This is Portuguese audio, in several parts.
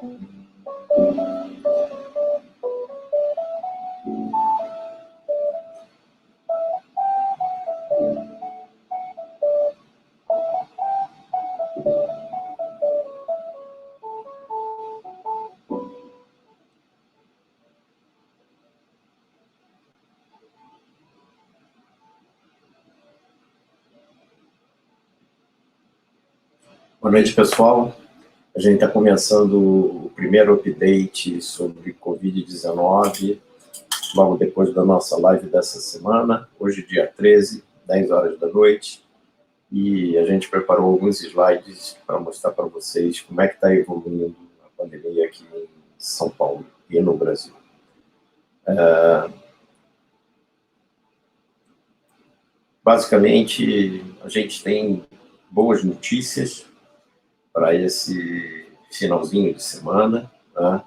Boa noite, pessoal. A gente está começando o primeiro update sobre Covid-19, logo depois da nossa live dessa semana, hoje dia 13, 10 horas da noite, e a gente preparou alguns slides para mostrar para vocês como é que está evoluindo a pandemia aqui em São Paulo e no Brasil. Basicamente, a gente tem boas notícias para esse finalzinho de semana, né?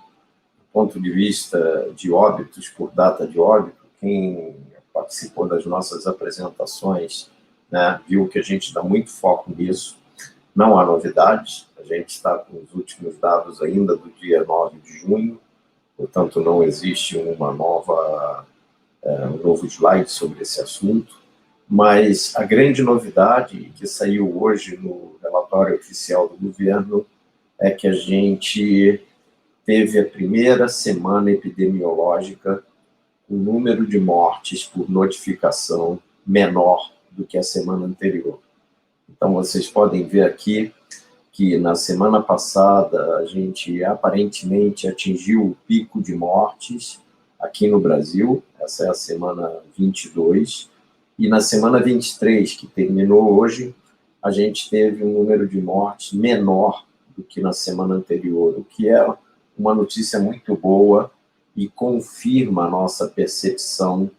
Do ponto de vista de óbitos, por data de óbito, quem participou das nossas apresentações, né, viu que a gente dá muito foco nisso. Não há novidades, a gente está com os últimos dados ainda do dia 9 de junho, portanto não existe um novo slide sobre esse assunto. Mas a grande novidade que saiu hoje no relatório oficial do governo é que a gente teve a primeira semana epidemiológica com um número de mortes por notificação menor do que a semana anterior. Então, vocês podem ver aqui que na semana passada a gente aparentemente atingiu o pico de mortes aqui no Brasil, essa é a semana 22, e na semana 23, que terminou hoje, a gente teve um número de mortes menor do que na semana anterior, o que é uma notícia muito boa e confirma a nossa percepção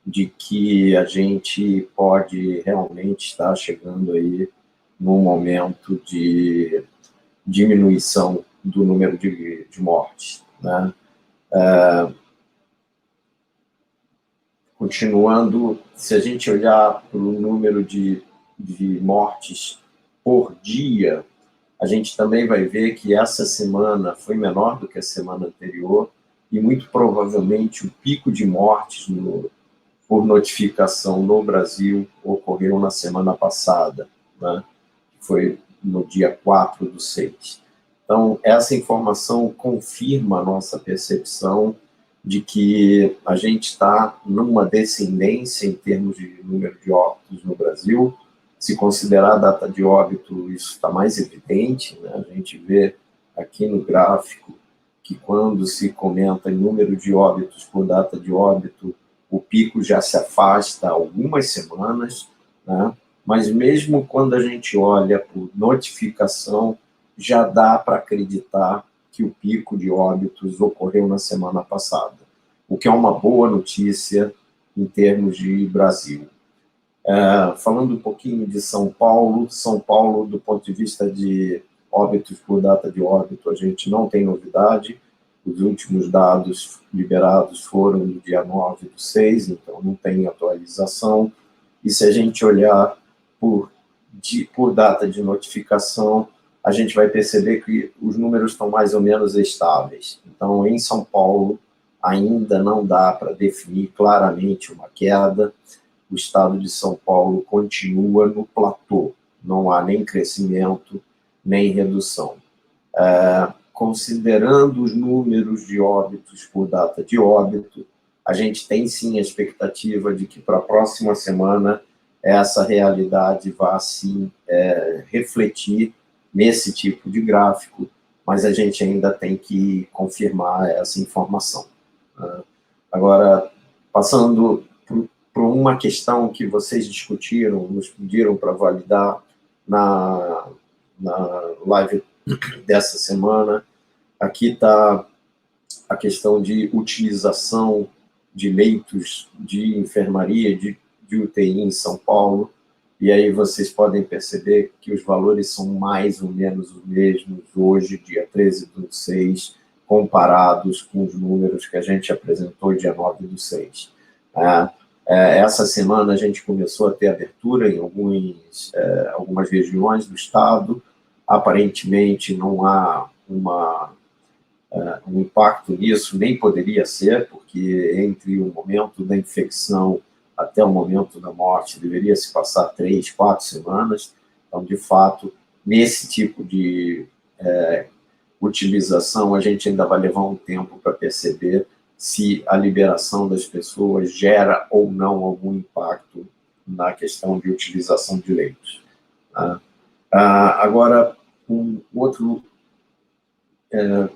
de que a gente pode realmente estar chegando aí num momento de diminuição do número de mortes, né? Continuando, se a gente olhar para o número de mortes por dia, a gente também vai ver que essa semana foi menor do que a semana anterior e muito provavelmente o pico de mortes por notificação no Brasil ocorreu na semana passada, né? Foi no dia 4/6. Então, essa informação confirma a nossa percepção de que a gente está numa descendência em termos de número de óbitos no Brasil. Se considerar a data de óbito, isso está mais evidente, né? A gente vê aqui no gráfico que quando se comenta em número de óbitos por data de óbito, o pico já se afasta há algumas semanas, né? Mas mesmo quando a gente olha por notificação, já dá para acreditar que o pico de óbitos ocorreu na semana passada, o que é uma boa notícia em termos de Brasil. Falando um pouquinho de São Paulo, do ponto de vista de óbitos por data de óbito, a gente não tem novidade, os últimos dados liberados foram no dia 9/6, então não tem atualização, e se a gente olhar por data de notificação, a gente vai perceber que os números estão mais ou menos estáveis. Então, em São Paulo, ainda não dá para definir claramente uma queda. O estado de São Paulo continua no platô, não há nem crescimento, nem redução. Considerando os números de óbitos por data de óbito, a gente tem sim a expectativa de que para a próxima semana essa realidade vá sim refletir nesse tipo de gráfico, mas a gente ainda tem que confirmar essa informação. Agora, passando por uma questão que vocês discutiram, nos pediram para validar na live dessa semana, aqui está a questão de utilização de leitos de enfermaria, de UTI em São Paulo, e aí vocês podem perceber que os valores são mais ou menos os mesmos hoje, dia 13/6, comparados com os números que a gente apresentou dia 9/6. Essa semana a gente começou a ter abertura em algumas regiões do estado, aparentemente não há uma um impacto nisso nem poderia ser, porque entre o momento da infecção até o momento da morte deveria se passar 3, 4 semanas. Então, de fato, nesse tipo de utilização, a gente ainda vai levar um tempo para perceber se a liberação das pessoas gera ou não algum impacto na questão de utilização de leitos. Agora, um outro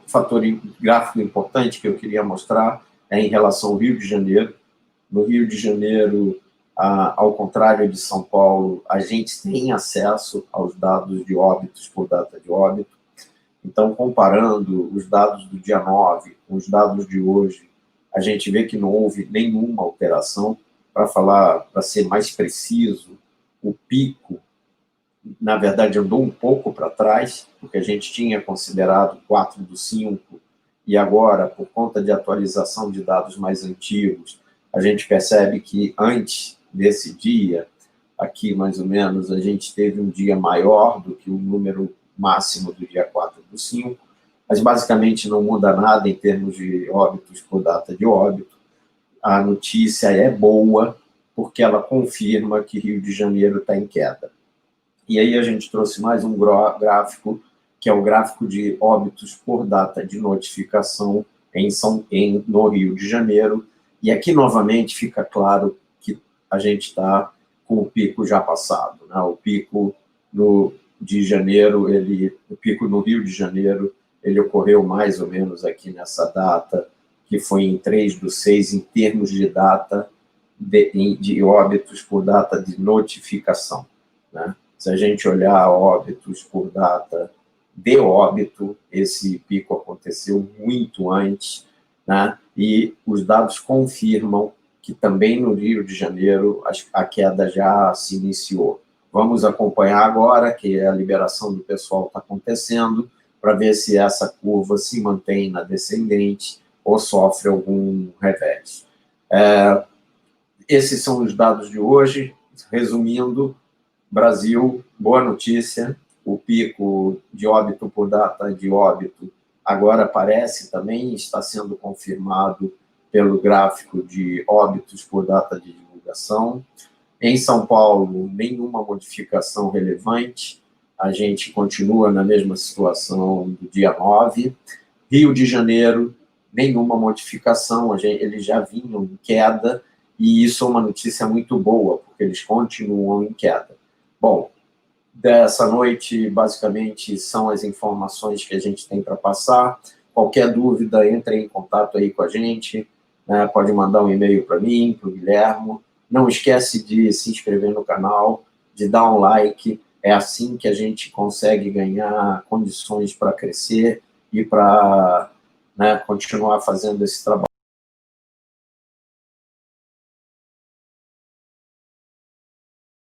fator gráfico importante que eu queria mostrar é em relação ao Rio de Janeiro. No Rio de Janeiro, ao contrário de São Paulo, a gente tem acesso aos dados de óbitos por data de óbito. Então, comparando os dados do dia 9 com os dados de hoje, a gente vê que não houve nenhuma alteração. Para ser mais preciso, o pico, na verdade, andou um pouco para trás, porque a gente tinha considerado 4/5, e agora, por conta de atualização de dados mais antigos, a gente percebe que antes desse dia, aqui mais ou menos, a gente teve um dia maior do que o número máximo do dia 4/5, mas basicamente não muda nada em termos de óbitos por data de óbito. A notícia é boa, porque ela confirma que Rio de Janeiro está em queda. E aí a gente trouxe mais um gráfico, que é o gráfico de óbitos por data de notificação no Rio de Janeiro. E aqui, novamente, fica claro que a gente está com o pico já passado, né? O pico de janeiro, o pico no Rio de Janeiro, ele ocorreu mais ou menos aqui nessa data, que foi em 3/6, em termos de data de óbitos por data de notificação, né? Se a gente olhar óbitos por data de óbito, esse pico aconteceu muito antes, né? E os dados confirmam que também no Rio de Janeiro a queda já se iniciou. Vamos acompanhar agora que a liberação do pessoal está acontecendo, para ver se essa curva se mantém na descendente ou sofre algum revés. Esses são os dados de hoje. Resumindo, Brasil, boa notícia, o pico de óbito por data de óbito agora parece também estar sendo confirmado pelo gráfico de óbitos por data de divulgação. Em São Paulo, nenhuma modificação relevante, a gente continua na mesma situação do dia 9. Rio de Janeiro, nenhuma modificação, eles já vinham em queda, e isso é uma notícia muito boa, porque eles continuam em queda. Bom, dessa noite, basicamente, são as informações que a gente tem para passar. Qualquer dúvida, entre em contato aí com a gente, né? Pode mandar um e-mail para mim, para o Guilhermo. Não esquece de se inscrever no canal, de dar um like. É assim que a gente consegue ganhar condições para crescer e para, né, continuar fazendo esse trabalho.